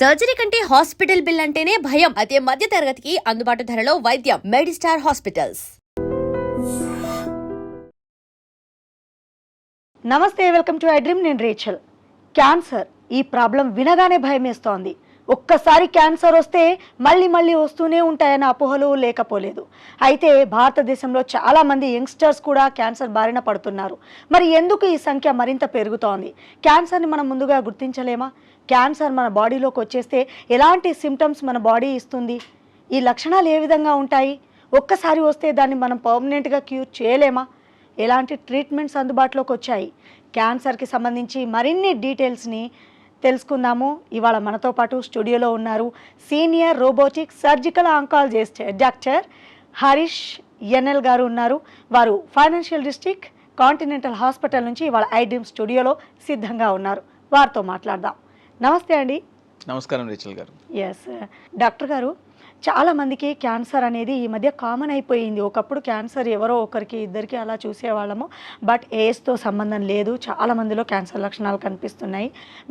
Surgery కంటే hospital bill అంటేనే భయం. అదే మధ్య తరగతికి అందుబాటు ధరలో వైద్యం. Medistar hospitals. నమస్తే, వెల్కమ్ టు ఐ డ్రీమ్. నేను రేచల్. క్యాన్సర్ ఈ ప్రాబ్లం వినగానే భయమేస్తోంది. ఒక్కసారి క్యాన్సర్ వస్తే మళ్ళీ మళ్ళీ వస్తూనే ఉంటాయన్న అపోహలు లేకపోలేదు. అయితే భారతదేశంలో చాలామంది యంగ్స్టర్స్ కూడా క్యాన్సర్ బారిన పడుతున్నారు. మరి ఎందుకు ఈ సంఖ్య మరింత పెరుగుతోంది? క్యాన్సర్ని మనం ముందుగా గుర్తించలేమా? క్యాన్సర్ మన బాడీలోకి వచ్చేస్తే ఎలాంటి సిమ్టమ్స్ మన బాడీ ఇస్తుంది? ఈ లక్షణాలు ఏ విధంగా ఉంటాయి? ఒక్కసారి వస్తే దాన్ని మనం పర్మనెంట్గా క్యూర్ చేయలేమా? ఎలాంటి ట్రీట్మెంట్స్ అందుబాటులోకి వచ్చాయి? క్యాన్సర్కి సంబంధించి మరిన్ని డీటెయిల్స్ని తెలుసుకుందాము. ఇవాళ మనతో పాటు స్టూడియోలో ఉన్నారు senior robotic surgical oncologist doctor Harish NL గారు ఉన్నారు. వారు ఫైనాన్షియల్ డిస్ట్రిక్ట్ కాంటినెంటల్ హాస్పిటల్ నుంచి ఇవాళ ఐ డ్రీమ్ స్టూడియోలో సిద్ధంగా ఉన్నారు. వారితో మాట్లాడదాం. నమస్తే అండి. నమస్కారం రేచల్ గారు. ఎస్ డాక్టర్ గారు, చాలామందికి క్యాన్సర్ అనేది ఈ మధ్య కామన్ అయిపోయింది. ఒకప్పుడు క్యాన్సర్ ఎవరో ఒకరికి ఇద్దరికి అలా చూసేవాళ్ళము. బట్ ఏజ్తో సంబంధం లేదు, చాలామందిలో క్యాన్సర్ లక్షణాలు కనిపిస్తున్నాయి.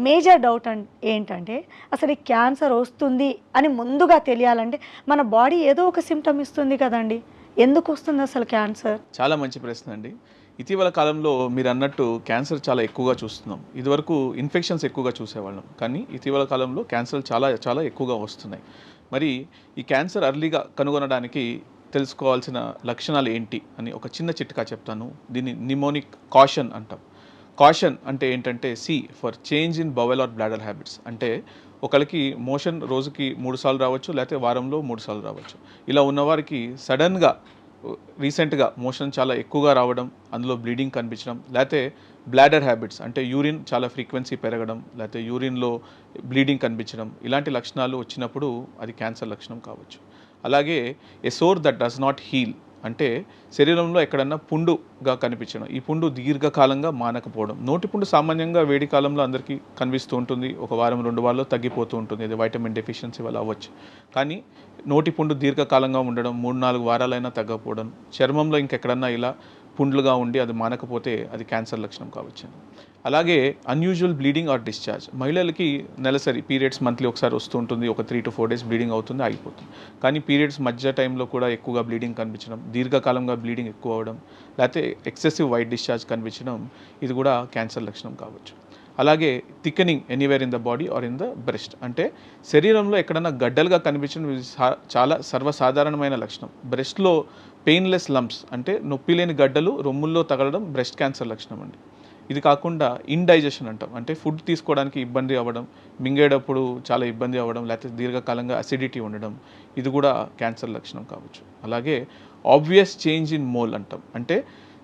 మేజర్ డౌట్ ఏంటంటే అసలు ఈ క్యాన్సర్ వస్తుంది అని ముందుగా తెలియాలంటే మన బాడీ ఏదో ఒక సిమ్టమ్ ఇస్తుంది కదండి. ఎందుకు వస్తుంది అసలు క్యాన్సర్? చాలా మంచి ప్రశ్న అండి. ఇటీవల కాలంలో మీరు అన్నట్టు క్యాన్సర్ చాలా ఎక్కువగా చూస్తున్నాం. ఇదివరకు ఇన్ఫెక్షన్స్ ఎక్కువగా చూసేవాళ్ళం, కానీ ఇటీవల కాలంలో క్యాన్సర్ చాలా చాలా ఎక్కువగా వస్తున్నాయి. మరి ఈ క్యాన్సర్ అర్లీగా కనుగొనడానికి తెలుసుకోవాల్సిన లక్షణాలు ఏంటి అని ఒక చిన్న చిట్కా చెప్తాను. దీన్ని నిమోనిక్ కాషన్ అంటాం. కాషన్ అంటే ఏంటంటే C for change in bowel or bladder habits. అంటే ఒకరికి మోషన్ రోజుకి 3 సార్లు రావచ్చు, లేకపోతే వారంలో 3 సార్లు రావచ్చు. ఇలా ఉన్నవారికి సడన్గా రీసెంట్గా మోషన్ చాలా ఎక్కువగా రావడం, అందులో బ్లీడింగ్ కనిపించడం, లేకపోతే బ్లాడర్ హ్యాబిట్స్ అంటే యూరిన్ చాలా ఫ్రీక్వెన్సీ పెరగడం, లేకపోతే యూరిన్లో బ్లీడింగ్ కనిపించడం, ఇలాంటి లక్షణాలు వచ్చినప్పుడు అది క్యాన్సర్ లక్షణం కావచ్చు. అలాగే a sore that does not heal అంటే శరీరంలో ఎక్కడన్నా పుండుగా కనిపించడం, ఈ పుండు దీర్ఘకాలంగా మానకపోవడం. నోటి పుండు సామాన్యంగా వేడి కాలంలో అందరికీ కనిపిస్తూ ఉంటుంది, ఒక వారం 2 వారాల్లో తగ్గిపోతూ ఉంటుంది, ఇది వైటమిన్ డెఫిషియన్సీ వల్ల అవ్వచ్చు. కానీ నోటి పుండు దీర్ఘకాలంగా ఉండడం, 3-4 వారాలైనా తగ్గకపోవడం, చర్మంలో ఇంకెక్కడన్నా ఇలా పుండ్లుగా ఉండి అది మానకపోతే అది క్యాన్సర్ లక్షణం కావచ్చు. అలాగే అన్యూజువల్ బ్లీడింగ్ ఆర్ డిశ్చార్జ్. మహిళలకి నెలసరి పీరియడ్స్ మంత్లీ ఒకసారి వస్తూ ఉంటుంది, ఒక 3 to 4 days బ్లీడింగ్ అవుతుంది, ఆగిపోతుంది. కానీ పీరియడ్స్ మధ్య టైంలో కూడా ఎక్కువగా బ్లీడింగ్ కనిపించడం, దీర్ఘకాలంగా బ్లీడింగ్ ఎక్కువ అవ్వడం, లేకపోతే ఎక్సెసివ్ వైట్ డిశ్చార్జ్ కనిపించడం, ఇది కూడా క్యాన్సర్ లక్షణం కావచ్చు. అలాగే thickening anywhere in the body or in the breast అంటే శరీరంలో ఎక్కడన్నా గడ్డలుగా కనిపించడం చాలా సర్వసాధారణమైన లక్షణం. బ్రెస్ట్లో పెయిన్లెస్ లంప్స్ అంటే నొప్పి లేని గడ్డలు రొమ్ముల్లో తగలడం బ్రెస్ట్ క్యాన్సర్ లక్షణం అండి. ఇది కాకుండా ఇండైజెషన్ అంటాం, అంటే ఫుడ్ తీసుకోవడానికి ఇబ్బంది అవ్వడం, మింగేటప్పుడు చాలా ఇబ్బంది అవ్వడం, లేకపోతే దీర్ఘకాలంగా అసిడిటీ ఉండడం, ఇది కూడా క్యాన్సర్ లక్షణం కావచ్చు. అలాగే ఆబ్వియస్ చేంజ్ ఇన్ మోల్ అంటాం, అంటే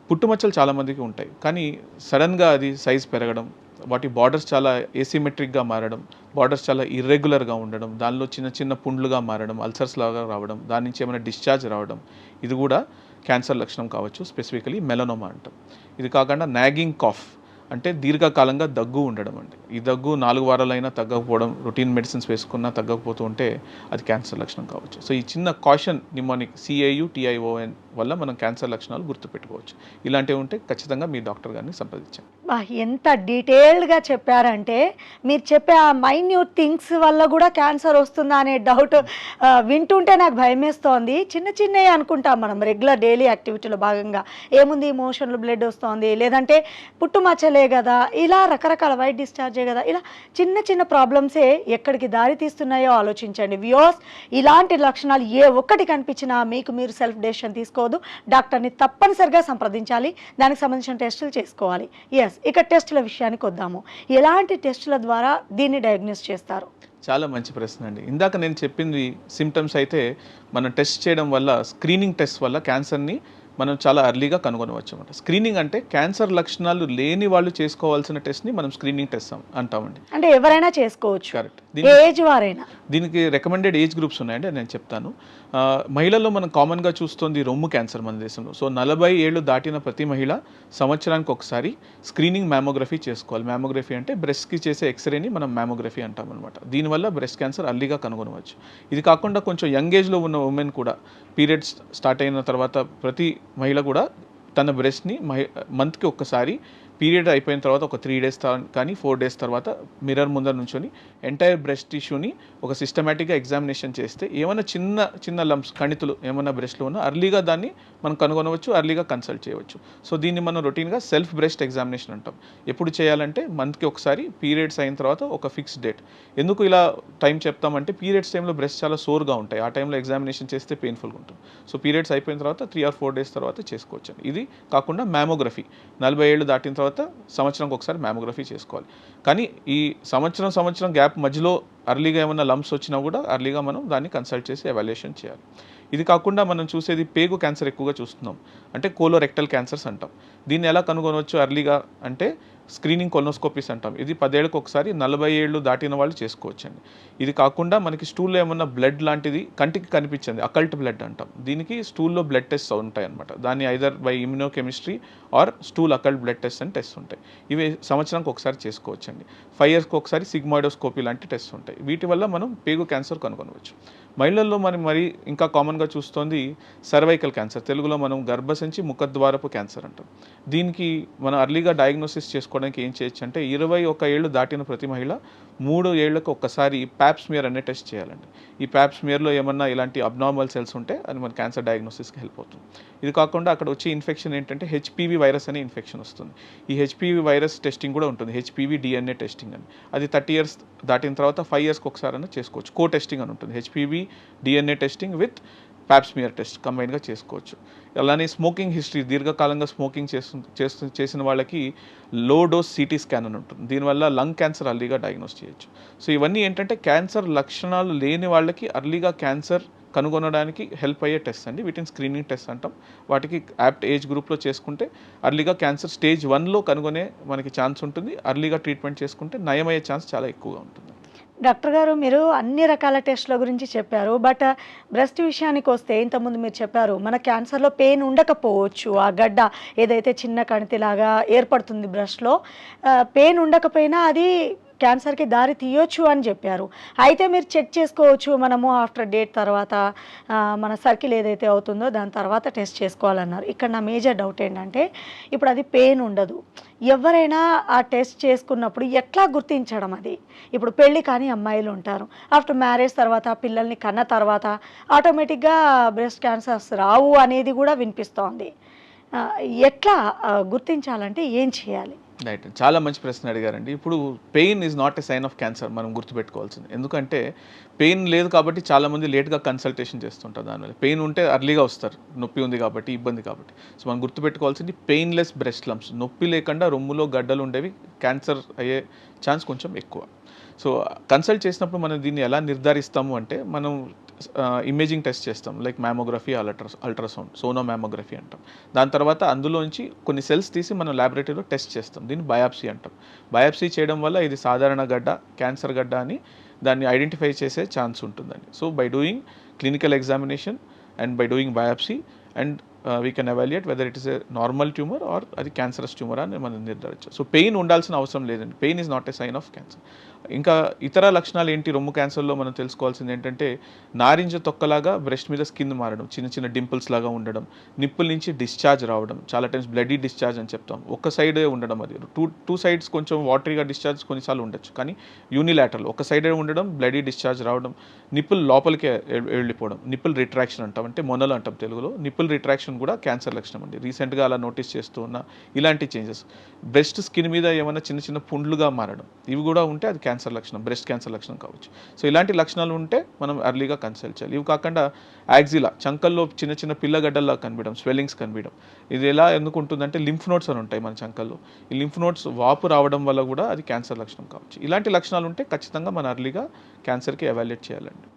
పుట్టుమచ్చలు చాలామందికి ఉంటాయి, కానీ సడన్గా అది సైజ్ పెరగడం, వాటి బార్డర్స్ చాలా ఏసిమెట్రిక్గా మారడం, బార్డర్స్ చాలా ఇర్రెగ్యులర్గా ఉండడం, దానిలో చిన్న చిన్న పుండ్లుగా మారడం, అల్సర్స్ లాగా రావడం, దాని నుంచి ఏమైనా డిశ్చార్జ్ రావడం, ఇది కూడా క్యాన్సర్ లక్షణం కావచ్చు. స్పెసిఫికలీ మెలనోమా అంటాం. ఇది కాకుండా నాగింగ్ కాఫ్ అంటే దీర్ఘకాలంగా దగ్గు ఉండడం అండి. ఈ దగ్గు 4 వారాలైనా తగ్గకపోవడం, రొటీన్ మెడిసిన్స్ వేసుకున్నా తగ్గకపోతూ ఉంటే అది క్యాన్సర్ లక్షణం కావచ్చు. సో ఈ చిన్న కాషన్ నిమోనిక్ CAUTION వల్ల మనం క్యాన్సర్ లక్షణాలు గుర్తుపెట్టుకోవచ్చు. ఇలాంటివి ఉంటే ఖచ్చితంగా మీ డాక్టర్ గారిని సంప్రదించండి. ఎంత డీటెయిల్డ్గా చెప్పారంటే, మీరు చెప్పే ఆ మైన్యూట్ థింగ్స్ వల్ల కూడా క్యాన్సర్ వస్తుందా అనే డౌట్ వింటుంటే నాకు భయమేస్తోంది. చిన్న చిన్నవి అనుకుంటాం మనం రెగ్యులర్ డైలీ యాక్టివిటీలో భాగంగా. ఏముంది, మోషన్లో బ్లడ్ వస్తుంది, లేదంటే పుట్టుమచ్చలే కదా, ఇలా రకరకాల వైట్ డిశ్చార్జే కదా, ఇలా చిన్న చిన్న ప్రాబ్లమ్సే ఎక్కడికి దారి తీస్తున్నాయో ఆలోచించండి. వ్యూవర్స్, ఇలాంటి లక్షణాలు ఏ ఒక్కటి కనిపించినా మీకు మీరు సెల్ఫ్ డెసిషన్ తీసుకోవద్దు, డాక్టర్ని తప్పనిసరిగా సంప్రదించాలి, దానికి సంబంధించిన టెస్టులు చేసుకోవాలి. ఇక టెస్టుల విషయానికి వద్దాము. ఎలాంటి టెస్టుల ద్వారా దీన్ని డయాగ్నోస్ చేస్తారు? చాలా మంచి ప్రశ్న అండి. ఇందాక నేను చెప్పింది సిమ్టమ్స్ అయితే మనం టెస్ట్ చేయడం వల్ల, స్క్రీనింగ్ టెస్ట్ వల్ల క్యాన్సర్ని మనం చాలా అర్లీగా కనుగొనవచ్చు అన్నమాట. స్క్రీనింగ్ అంటే క్యాన్సర్ లక్షణాలు లేని వాళ్ళు చేసుకోవాల్సిన టెస్ట్ని మనం స్క్రీనింగ్ టెస్ట్ అంటామండి. అంటే ఎవరైనా చేసుకోవచ్చు, కరెక్ట్. ఏజ్ వారైనా. దీనికి రికమెండెడ్ ఏజ్ గ్రూప్స్ ఉన్నాయండి, నేను చెప్తాను. మహిళల్లో మనం కామన్గా చూస్తుంది రొమ్ము క్యాన్సర్ మన దేశంలో. సో 40 ఏళ్ళు దాటిన ప్రతి మహిళ సంవత్సరానికి ఒకసారి స్క్రీనింగ్ మ్యామోగ్రఫీ చేసుకోవాలి. మ్యామోగ్రఫీ అంటే బ్రెస్ట్కి చేసే ఎక్స్రేని మనం మ్యామోగ్రఫీ అంటాం అనమాట. దీనివల్ల బ్రెస్ట్ క్యాన్సర్ అర్లీగా కనుగొనవచ్చు. ఇది కాకుండా కొంచెం యంగ్ ఏజ్లో ఉన్న ఉమెన్ కూడా పీరియడ్స్ స్టార్ట్ అయిన తర్వాత ప్రతి మహిళ కూడా తన బ్రెస్ట్ని మంత్కి ఒక్కసారి పీరియడ్ అయిపోయిన తర్వాత ఒక 3 days కానీ 4 days తర్వాత మిర్రర్ ముందర నుంచొని ఎంటైర్ బ్రెస్ట్ టిష్యూని ఒక సిస్టమేటిక్గా ఎగ్జామినేషన్ చేస్తే ఏమైనా చిన్న చిన్న లంప్స్ కణితులు ఏమైనా బ్రెస్ట్లో ఉన్నా అర్లీగా దాన్ని మనం కనుగొనవచ్చు, అర్లీగా కన్సల్ట్ చేయవచ్చు. సో దీన్ని మనం రొటీన్గా సెల్ఫ్ బ్రెస్ట్ ఎగ్జామినేషన్ అంటాం. ఎప్పుడు చేయాలంటే మంత్కి ఒకసారి, పీరియడ్స్ అయిన తర్వాత ఒక ఫిక్స్డ్ డేట్. ఎందుకు ఇలా టైం చెప్తామంటే పీరియడ్స్ టైంలో బ్రెస్ట్ చాలా సోర్గా ఉంటాయి, ఆ టైంలో ఎగ్జామినేషన్ చేస్తే పెయిన్ఫుల్గా ఉంటుంది. సో పీరియడ్స్ అయిపోయిన తర్వాత 3 or 4 days తర్వాత చేసుకోవచ్చు. ఇది కాకుండా మ్యామోగ్రఫీ 40 ఏళ్ళు దాటిన తర్వాత సంవత్సరంకి ఒకసారి మ్యామోగ్రఫీ చేసుకోవాలి. కానీ ఈ సంవత్సరం గ్యాప్ మధ్యలో అర్లీగా ఏమైనా లంప్స్ వచ్చినా కూడా అర్లీగా మనం దాన్ని కన్సల్ట్ చేసి ఎవాల్యుయేషన్ చేయాలి. ఇది కాకుండా మనం చూసేది పేగు క్యాన్సర్ ఎక్కువగా చూస్తున్నాం, అంటే కోలోరెక్టల్ క్యాన్సర్స్ అంటాం. దీన్ని ఎలా కనుగొనవచ్చు అర్లీగా అంటే స్క్రీనింగ్ కొలోనోస్కోపీస్ అంటాం. ఇది 10 ఏళ్ళకి ఒకసారి 40 ఏళ్ళు దాటిన వాళ్ళు చేసుకోవచ్చండి. ఇది కాకుండా మనకి స్టూల్లో ఏమన్నా బ్లడ్ లాంటిది కంటికి కనిపించింది అకల్ట్ బ్లడ్ అంటాం. దీనికి స్టూల్లో బ్లడ్ టెస్ట్ ఉంటాయి అనమాట. దాన్ని either by immunochemistry or stool occult blood test అని టెస్ట్ ఉంటాయి. ఇవి సంవత్సరానికి ఒకసారి చేసుకోవచ్చండి. 5 yearsకి ఒకసారి సిగ్మాయిడోస్కోపీ లాంటి టెస్ట్ ఉంటాయి. వీటి వల్ల మనం పేగు క్యాన్సర్ కనుగొనవచ్చు. మహిళల్లో మనం మరి ఇంకా కామన్గా చూస్తోంది సర్వైకల్ క్యాన్సర్, తెలుగులో మనం గర్భసంచి ముఖద్వారపు క్యాన్సర్ అంటాం. దీనికి మనం అర్లీగా డయాగ్నోసిస్ చేసుకోవడానికి ఏం చేయొచ్చు అంటే 21 ఏళ్ళు దాటిన ప్రతి మహిళ 3 ఏళ్లకు ఒక్కసారి ప్యాప్స్మియర్ అనే టెస్ట్ చేయాలండి. ఈ ప్యాప్స్మియర్లో ఏమన్నా ఇలాంటి అబ్నార్మల్ సెల్స్ ఉంటే అది మన క్యాన్సర్ డయాగ్నోసిస్కి హెల్ప్ అవుతుంది. ఇది కాకుండా అక్కడ వచ్చే ఇన్ఫెక్షన్ ఏంటంటే హెచ్పివి వైరస్ అనే ఇన్ఫెక్షన్ వస్తుంది. ఈ హెచ్పివి వైరస్ టెస్టింగ్ కూడా ఉంటుంది, హెచ్పివి డిఎన్ఏ టెస్టింగ్ అని. అది 30 years దాటిన తర్వాత 5 yearsకి ఒకసారి అయినా చేసుకోవచ్చు. కో టెస్టింగ్ అని ఉంటుంది, HPV DNA testing with pap smear test కంబైన్గా చేసుకోవచ్చు. అలానే స్మోకింగ్ హిస్టరీ, దీర్ఘకాలంగా స్మోకింగ్ చేసిన వాళ్ళకి లో డోస్ సిటీ స్కాన్ అని ఉంటుంది. దీనివల్ల లంగ్ క్యాన్సర్ అర్లీగా డయాగ్నోస్ చేయొచ్చు. సో ఇవన్నీ ఏంటంటే క్యాన్సర్ లక్షణాలు లేని వాళ్ళకి అర్లీగా క్యాన్సర్ కనుగొనడానికి హెల్ప్ అయ్యే టెస్ట్ అండి. వీటిని స్క్రీనింగ్ టెస్ట్ అంటాం. వాటికి యాప్ట్ ఏజ్ గ్రూప్లో చేసుకుంటే అర్లీగా క్యాన్సర్ స్టేజ్ 1లో కనుగొనే మనకి ఛాన్స్ ఉంటుంది. అర్లీగా ట్రీట్మెంట్ చేసుకుంటే నయమయ్యే ఛాన్స్ చాలా ఎక్కువగా ఉంటుంది. డాక్టర్ గారు, మీరు అన్ని రకాల టెస్ట్ల గురించి చెప్పారు. బట్ బ్రెస్ట్ విషయానికి వస్తే ఇంతకుముందు మీరు చెప్పారు మన క్యాన్సర్లో పెయిన్ ఉండకపోవచ్చు, ఆ గడ్డ ఏదైతే చిన్న కణితిలాగా ఏర్పడుతుంది బ్రెస్ట్లో, పెయిన్ ఉండకపోయినా అది క్యాన్సర్కి దారి తీయొచ్చు అని చెప్పారు. అయితే మీరు చెక్ చేసుకోవచ్చు మనము ఆఫ్టర్ డేట్ తర్వాత మన సర్కిల్ ఏదైతే అవుతుందో దాని తర్వాత టెస్ట్ చేసుకోవాలన్నారు. ఇక్కడ నా మేజర్ డౌట్ ఏంటంటే ఇప్పుడు అది పెయిన్ ఉండదు, ఎవరైనా ఆ టెస్ట్ చేసుకున్నప్పుడు ఎట్లా గుర్తించడం? అది ఇప్పుడు పెళ్ళి కానీ అమ్మాయిలు ఉంటారు, ఆఫ్టర్ మ్యారేజ్ తర్వాత పిల్లల్ని కన్న తర్వాత ఆటోమేటిక్గా బ్రెస్ట్ క్యాన్సర్స్ రావు అనేది కూడా వినిపిస్తోంది. ఎట్లా గుర్తించాలంటే ఏం చేయాలి? రైట్, చాలా మంచి ప్రశ్న అడిగారండి. ఇప్పుడు pain is not a sign of cancer మనం గుర్తుపెట్టుకోవాల్సింది. ఎందుకంటే పెయిన్ లేదు కాబట్టి చాలామంది లేట్గా కన్సల్టేషన్ చేస్తుంటారు. దానివల్ల పెయిన్ ఉంటే అర్లీగా వస్తారు, నొప్పి ఉంది కాబట్టి, ఇబ్బంది కాబట్టి. సో మనం గుర్తుపెట్టుకోవాల్సింది పెయిన్లెస్ బ్రెస్ట్ లంప్స్, నొప్పి లేకుండా రొమ్ములో గడ్డలు ఉండేవి క్యాన్సర్ అయ్యే ఛాన్స్ కొంచెం ఎక్కువ. సో కన్సల్ట్ చేసినప్పుడు మనం దీన్ని ఎలా నిర్ధారిస్తాము అంటే మనం ఇమేజింగ్ టెస్ట్ చేస్తాం, like mammography, ultrasound, Sono mammography అంటాం. దాని తర్వాత అందులోంచి కొన్ని సెల్స్ తీసి మనం ల్యాబొరేటరీలో టెస్ట్ చేస్తాం, దీన్ని బయాప్సీ అంటాం. బయాప్సీ చేయడం వల్ల ఇది సాధారణ గడ్డ, క్యాన్సర్ గడ్డ అని దాన్ని ఐడెంటిఫై చేసే ఛాన్స్ ఉంటుందండి. So by doing clinical examination and by doing biopsy and we can evaluate whether it is a normal tumour or అది క్యాన్సరస్ ట్యూమర్ అని మనం నిర్ధారించాం. సో పెయిన్ ఉండాల్సిన అవసరం లేదండి, pain is not a sign of cancer. ఇంకా ఇతర లక్షణాలు ఏంటి రొమ్ము క్యాన్సర్లో మనం తెలుసుకోవాల్సింది ఏంటంటే నారింజ తొక్కలాగా బ్రెస్ట్ మీద స్కిన్ మారడం, చిన్న చిన్న డింపుల్స్ లాగా ఉండడం, నిప్పుల నుంచి డిశ్చార్జ్ రావడం, చాలా టైమ్స్ బ్లడీ డిశ్చార్జ్ అని చెప్తాం. ఒక్క సైడే ఉండడం, అది టూ సైడ్స్ కొంచెం వాటరీగా డిశ్చార్జ్ కొన్నిసార్లు ఉండొచ్చు, కానీ యూనిలాటరల్ ఒక సైడే ఉండడం, బ్లడీ డిశ్చార్జ్ రావడం, నిప్పుల్ లోపలికి వెళ్ళిపోవడం, నిప్పుల్ రిట్రాక్షన్ అంటాం, అంటే మొనలు అంటాం తెలుగులో. నిప్పుల్ రిట్రాక్షన్ కూడా క్యాన్సర్ లక్షణం అండి. రీసెంట్గా అలా నోటీస్ చేస్తూ ఉన్న ఇలాంటి చేంజెస్, బ్రెస్ట్ స్కిన్ మీద ఏమైనా చిన్న చిన్న పుండ్లుగా మారడం, ఇవి కూడా ఉంటే అది క్యాన్సర్ లక్షణం, బ్రెస్ట్ క్యాన్సర్ లక్షణం కావచ్చు. సో ఇలాంటి లక్షణాలు ఉంటే మనం అర్లీగా కన్సల్ట్ చేయాలి. ఇవి కాకుండా యాక్సిలా, చంకల్లో చిన్న చిన్న పిల్లగడ్డల్లా కనిపించడం, స్వెల్లింగ్స్ కనిపించడం, ఇది ఎలా ఎందుకు ఉంటుందంటే లింఫ్ నోట్స్ అని ఉంటాయి మన చంకల్లో. ఈ లింఫ్ నోట్స్ వాపు రావడం వల్ల కూడా అది క్యాన్సర్ లక్షణం కావచ్చు. ఇలాంటి లక్షణాలు ఉంటే ఖచ్చితంగా మన అర్లీగా క్యాన్సర్కి ఎవాల్యుయేట్ చేయాలండి.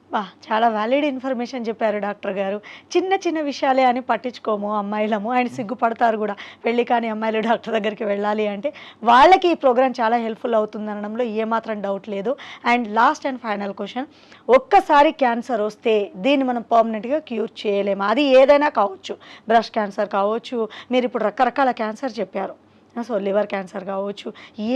చాలా వ్యాలిడ్ ఇన్ఫర్మేషన్ చెప్పారు డాక్టర్ గారు. చిన్న చిన్న విషయాలే అని పట్టించుకోము అమ్మాయిలము, ఆయన సిగ్గుపడతారు కూడా. పెళ్ళి కానీ అమ్మాయిలు డాక్టర్ దగ్గరికి వెళ్ళాలి అంటే వాళ్ళకి ఈ ప్రోగ్రామ్ చాలా హెల్ప్ఫుల్ అవుతుంది అనడంలో ఏమాత్రం డౌట్ లేదు. And last and final question, ఒక్కసారి క్యాన్సర్ వస్తే దీన్ని మనం పర్మనెంట్గా క్యూర్ చేయలేము, అది ఏదైనా కావచ్చు, బ్రెస్ట్ క్యాన్సర్ కావచ్చు, మీరు ఇప్పుడు రకరకాల క్యాన్సర్ చెప్పారు, సో లివర్ క్యాన్సర్ కావచ్చు,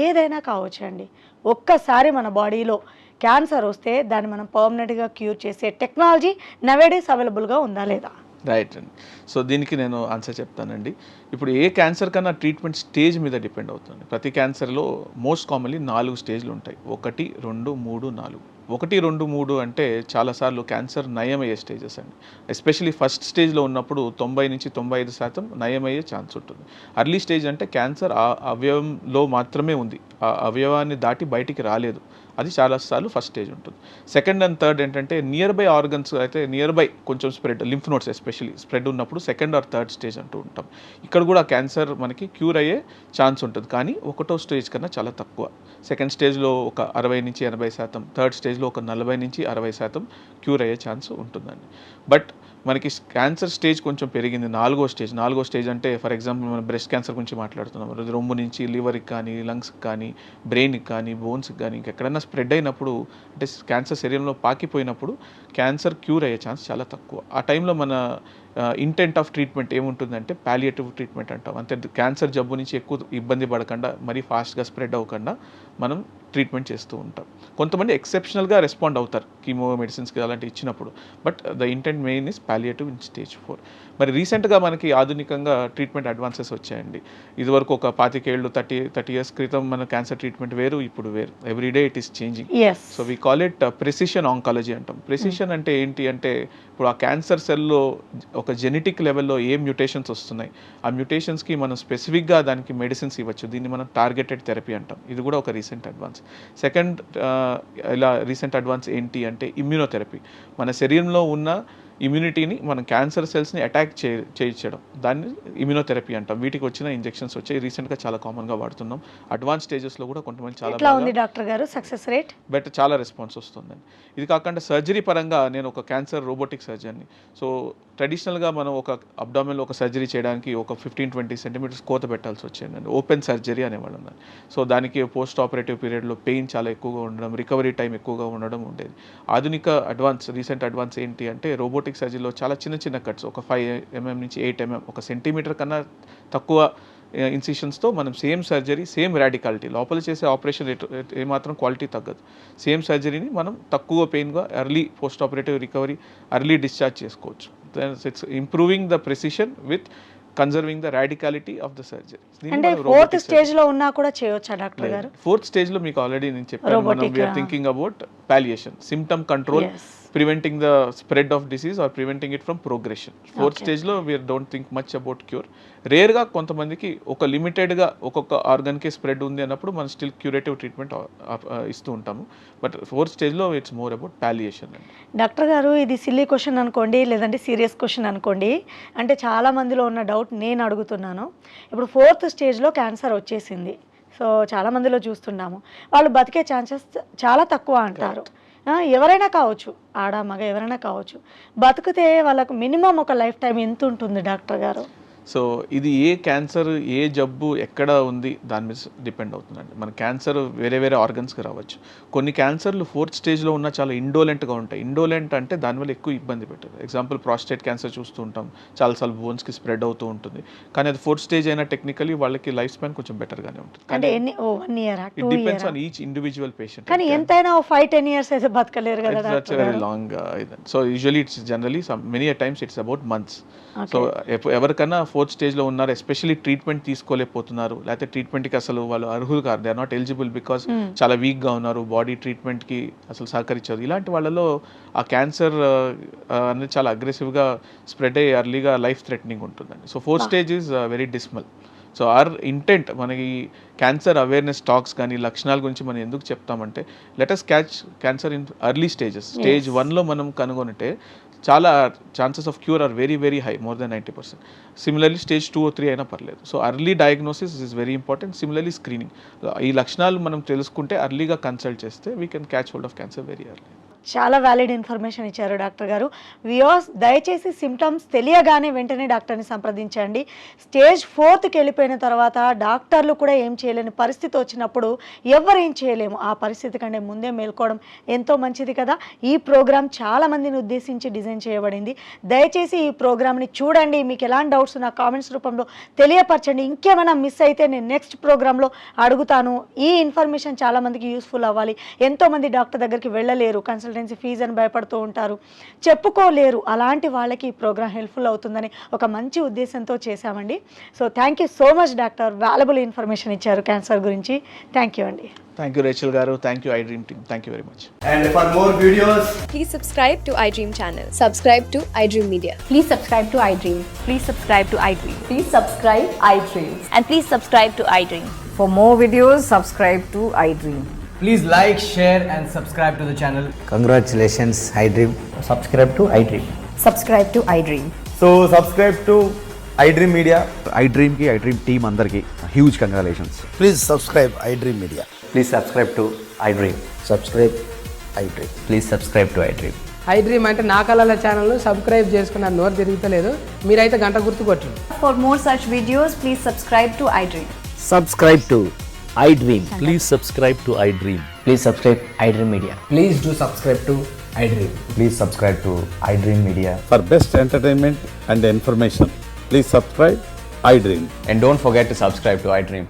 ఏదైనా కావచ్చు అండి. ఒక్కసారి మన బాడీలో క్యాన్సర్ వస్తే దాన్ని మనం పర్మనెంట్గా క్యూర్ చేసే టెక్నాలజీ నవేడేస్ అవైలబుల్గా ఉందా లేదా? రైట్ అండి. సో దీనికి నేను ఆన్సర్ చెప్తానండి. ఇప్పుడు ఏ క్యాన్సర్ కన్నా ట్రీట్మెంట్ స్టేజ్ మీద డిపెండ్ అవుతుంది. ప్రతి క్యాన్సర్లో మోస్ట్ కామన్లీ 4 స్టేజ్లు ఉంటాయి. 1, 2, 3, 4. 1, 2, 3 అంటే చాలాసార్లు క్యాన్సర్ నయమయ్యే స్టేజెస్ అండి. ఎస్పెషలీ ఫస్ట్ స్టేజ్లో ఉన్నప్పుడు 90 నుంచి 95% నయమయ్యే ఛాన్స్ ఉంటుంది. అర్లీ స్టేజ్ అంటే క్యాన్సర్ ఆ అవయవంలో మాత్రమే ఉంది, ఆ అవయవాన్ని దాటి బయటికి రాలేదు. అది చాలాసార్లు ఫస్ట్ స్టేజ్ ఉంటుంది. సెకండ్ అండ్ థర్డ్ ఏంటంటే నియర్ బై ఆర్గన్స్ అయితే నియర్ బై కొంచెం spread, lymph nodes especially spread ఉన్నప్పుడు సెకండ్ ఆర్ థర్డ్ స్టేజ్ అంటూ ఉంటాం. ఇక్కడ కూడా క్యాన్సర్ మనకి క్యూర్ అయ్యే ఛాన్స్ ఉంటుంది, కానీ 1వ స్టేజ్ కన్నా చాలా తక్కువ. సెకండ్ స్టేజ్లో ఒక 60 నుంచి 80%, థర్డ్ స్టేజ్లో ఒక 40 నుంచి 60% క్యూర్ అయ్యే ఛాన్స్ ఉంటుందండి. బట్ మనకి క్యాన్సర్ స్టేజ్ కొంచెం పెరిగింది, 4వ స్టేజ్ అంటే ఫర్ ఎగ్జాంపుల్ మనం బ్రెస్ట్ క్యాన్సర్ గురించి మాట్లాడుతున్నాం. రొమ్ము నుంచి లివర్కి కానీ, లంగ్స్కి కానీ, బ్రెయిన్కి కానీ, బోన్స్కి కానీ ఇంకెక్కడైనా స్ప్రెడ్ అయినప్పుడు, అంటే క్యాన్సర్ శరీరంలో పాకిపోయినప్పుడు క్యాన్సర్ క్యూర్ అయ్యే ఛాన్స్ చాలా తక్కువ. ఆ టైంలో మన ఇంటెంట్ ఆఫ్ ట్రీట్మెంట్ ఏముంటుందంటే పాలియేటివ్ ట్రీట్మెంట్ అంటాం. అంతే, క్యాన్సర్ జబ్బు నుంచి ఎక్కువ ఇబ్బంది పడకుండా, మరీ ఫాస్ట్గా స్ప్రెడ్ అవ్వకుండా మనం ట్రీట్మెంట్ చేస్తూ ఉంటాం. కొంతమంది ఎక్సెప్షనల్గా రెస్పాండ్ అవుతారు కీమో మెడిసిన్స్కి అలాంటివి ఇచ్చినప్పుడు, but the intent main is palliative in stage 4. మరి రీసెంట్గా మనకి ఆధునికంగా ట్రీట్మెంట్ అడ్వాన్సెస్ వచ్చాయండి. ఇదివరకు ఒక 25 ఏళ్ళు 30 ఇయర్స్ క్రితం మన క్యాన్సర్ ట్రీట్మెంట్ వేరు, ఇప్పుడు వేరు. Everyday it is changing. So we call it precision oncology అంటాం. ప్రెసిషన్ అంటే ఏంటి అంటే, ఇప్పుడు ఆ క్యాన్సర్ సెల్లో ఒక జెనెటిక్ లెవెల్లో ఏ మ్యూటేషన్స్ వస్తున్నాయి, ఆ మ్యూటేషన్స్కి మనం స్పెసిఫిక్గా దానికి మెడిసిన్స్ ఇవ్వచ్చు. దీన్ని మనం టార్గెటెడ్ థెరపీ అంటాం. ఇది కూడా ఒక రీసెంట్ అడ్వాన్స్. సెకండ్ ఇలా రీసెంట్ అడ్వాన్స్ ఏంటి అంటే ఇమ్యూనోథెరపీ. మన శరీరంలో ఉన్న ఇమ్యూనిటీని మన క్యాన్సర్ సెల్స్ని అటాక్ చేయించడం, దాన్ని ఇమ్యూనోథెరపీ అంటాం. వీటికి వచ్చిన ఇంజెక్షన్స్ వచ్చాయి, రీసెంట్గా చాలా కామన్గా వాడుతున్నాం. అడ్వాన్స్ స్టేజెస్లో కూడా కొంతమంది చాలా ఉంది డాక్టర్ గారు సక్సెస్ రేట్ బట్ చాలా రెస్పాన్స్ వస్తుందండి. ఇది కాకుండా సర్జరీ పరంగా నేను ఒక క్యాన్సర్ రోబోటిక్ సర్జన్ని. సో ట్రెడిషనల్గా మనం ఒక అబ్డామిన్లో ఒక సర్జరీ చేయడానికి ఒక 15-20 సెంటీమీటర్స్ కోత పెట్టాల్సి వచ్చిందండి. ఓపెన్ సర్జరీ అనేవాళ్ళం దాన్ని. సో దానికి పోస్ట్ ఆపరేటివ్ పీరియడ్లో పెయిన్ చాలా ఎక్కువగా ఉండడం, రికవరీ టైం ఎక్కువగా ఉండడం ఉండేది. ఆధునిక రీసెంట్ అడ్వాన్స్ ఏంటి అంటే, రోబోటిక్ సర్జరీలో చాలా చిన్న కట్స్, ఒక 5 mm నుంచి 8 mm, 1 సెంటీమీటర్ కన్నా తక్కువ ఇన్సిషన్స్తో మనం సేమ్ సర్జరీ, సేమ్ రాడికాలిటీ, లోపల చేసే ఆపరేషన్ ఏమాత్రం క్వాలిటీ తగ్గదు. సేమ్ సర్జరీని మనం తక్కువ పెయిన్గా early post operative recovery, early discharge చేసుకోవచ్చు. It's improving the precision with conserving the radicality of the surgery. అంటే 4th స్టేజ్ లో ఉన్నా కూడా చేయొచ్చా డాక్టర్ గారు? 4th స్టేజ్ లో మీకు ఆల్రెడీ నేను చెప్పాను, మనం we are thinking about palliation, symptom control, preventing the spread of disease or preventing it from progression. 4th stage లో we don't think much about cure. రేర్గా కొంతమందికి ఒక లిమిటెడ్గా ఒక్కొక్క ఆర్గన్కి స్ప్రెడ్ ఉంది అన్నప్పుడు మనం స్టిల్ క్యూరేటివ్ ట్రీట్మెంట్ ఇస్తూ ఉంటాము. బట్ 4th స్టేజ్లో ఇట్స్ మోర్ అబౌట్ పాలియేషన్. డాక్టర్ గారు, ఇది సిల్లీ క్వశ్చన్ అనుకోండి, లేదంటే సీరియస్ క్వశ్చన్ అనుకోండి, అంటే చాలా మందిలో ఉన్న డౌట్ నేను అడుగుతున్నాను. ఇప్పుడు 4th స్టేజ్లో క్యాన్సర్ వచ్చేసింది, సో చాలా మందిలో చూస్తున్నాము, వాళ్ళు బతికే ఛాన్సెస్ చాలా తక్కువ అంటారు. ఎవరైనా కావచ్చు, ఆడ మగ ఎవరైనా కావచ్చు, బతికితే వాళ్ళకు మినిమం ఒక లైఫ్ టైం ఎంత ఉంటుంది డాక్టర్ గారు? సో ఇది ఏ క్యాన్సర్, ఏ జబ్బు ఎక్కడ ఉంది దాని మీద డిపెండ్ అవుతుందండి. మన క్యాన్సర్ వేరే వేరే ఆర్గన్స్కి రావచ్చు. కొన్ని క్యాన్సర్లు 4th స్టేజ్లో ఉన్న చాలా ఇండోలెంట్గా ఉంటాయి. ఇండోలెంట్ అంటే దానివల్ల ఎక్కువ ఇబ్బంది పెట్టదు. ఎగ్జాంపుల్ ప్రాస్టేట్ క్యాన్సర్ చూస్తూ ఉంటాం, చాలాసార్లు బోన్స్కి స్ప్రెడ్ అవుతూ ఉంటుంది, కానీ అది 4th స్టేజ్ అయినా టెక్నికలీ వాళ్ళకి లైఫ్ స్పాన్ కొంచెం బెటర్గానే ఉంటుంది. అంటే ఎన్ని 1 year, 2 years? It depends on each individual patient. కానీ ఎంతైనా 5-10 years అయితే బతకలేరు కదా. That's very long. So usually it's generally many times it's about months. So ఎవరికైనా 4th స్టేజ్లో ఉన్నారు, ఎస్పెషల్లీ ట్రీట్మెంట్ తీసుకోలేకపోతున్నారు, లేకపోతే ట్రీట్మెంట్కి అసలు వాళ్ళు అర్హులు కాదు, they are not eligible because చాలా వీక్గా ఉన్నారు, బాడీ ట్రీట్మెంట్కి అసలు సహకరించదు, ఇలాంటి వాళ్ళలో ఆ క్యాన్సర్ అనేది చాలా అగ్రెసివ్గా స్ప్రెడ్ అయ్యి ఎర్లీగా లైఫ్ థ్రెటనింగ్ ఉంటుందండి. So 4th stage is very dismal. So our intent మనకి క్యాన్సర్ అవేర్నెస్ టాక్స్ కానీ లక్షణాల గురించి మనం ఎందుకు చెప్తామంటే, let us catch cancer in early stages. Stage 1లో మనం కనుగొనితే చాలా chances of cure are very very high, more than 90%. Similarly stage 2 or 3 అయినా పర్లేదు. So early diagnosis is very important. Similarly screening, ఈ లక్షణాలు మనం తెలుసుకుంటే అర్లీగా కన్సల్ట్ చేస్తే we can catch hold of cancer very early. చాలా వ్యాలిడ్ ఇన్ఫర్మేషన్ ఇచ్చారు డాక్టర్ గారు. వ్యూవర్స్, దయచేసి సిమ్టమ్స్ తెలియగానే వెంటనే డాక్టర్ని సంప్రదించండి. స్టేజ్ 4కి వెళ్ళిపోయిన తర్వాత డాక్టర్లు కూడా ఏం చేయలేని పరిస్థితి వచ్చినప్పుడు ఎవరు ఏం చేయలేము, ఆ పరిస్థితి కంటే ముందే మేల్కోవడం ఎంతో మంచిది కదా. ఈ ప్రోగ్రామ్ చాలా మందిని ఉద్దేశించి డిజైన్ చేయబడింది. దయచేసి ఈ ప్రోగ్రామ్ని చూడండి. మీకు ఎలాంటి డౌట్స్ నా కామెంట్స్ రూపంలో తెలియపరచండి. ఇంకేమైనా మిస్ అయితే నేను నెక్స్ట్ ప్రోగ్రాంలో అడుగుతాను. ఈ ఇన్ఫర్మేషన్ చాలామందికి యూస్ఫుల్ అవ్వాలి. ఎంతోమంది డాక్టర్ దగ్గరికి వెళ్ళలేరు, కన్సల్ట్ కన్సల్టెన్సీ ఫీజు అని భయపడుతూ ఉంటారు, చెప్పుకోలేరు. అలాంటి వాళ్ళకి ఈ ప్రోగ్రామ్ హెల్ప్ఫుల్ అవుతుందని ఒక మంచి ఉద్దేశంతో చేశామండి. So thank you so much doctor, valuable information ఇచ్చారు క్యాన్సర్ గురించి. థ్యాంక్ యూ అండి. థ్యాంక్ యూ రేచల్ గారు, thank you iDream team, thank you very much. And for more videos, Please subscribe to iDream channel. Subscribe to iDream Media. Please subscribe to iDream. Please subscribe to iDream. Please subscribe iDream. And please subscribe to iDream. For more videos, subscribe to iDream. please like, share and subscribe to the channel. Congratulations, iDream. Subscribe to iDream. Subscribe to iDream. So subscribe to iDream Media. iDream team అందరికి huge congratulations. Please subscribe iDream Media. Please subscribe to iDream. Subscribe iDream. Please subscribe to iDream. iDream అంటే నా కళల ఛానల్ను subscribe చేసుకున్న నోరు తిరుగుతలేదు, మీరైతే గంట గుర్తు కొట్టండి. For more such videos, please subscribe to iDream. Subscribe to iDream. Please subscribe to iDream. Please subscribe iDream Media. Please do subscribe to iDream. Please subscribe to iDream Media. For best entertainment and information, please subscribe iDream. And don't forget to subscribe to iDream.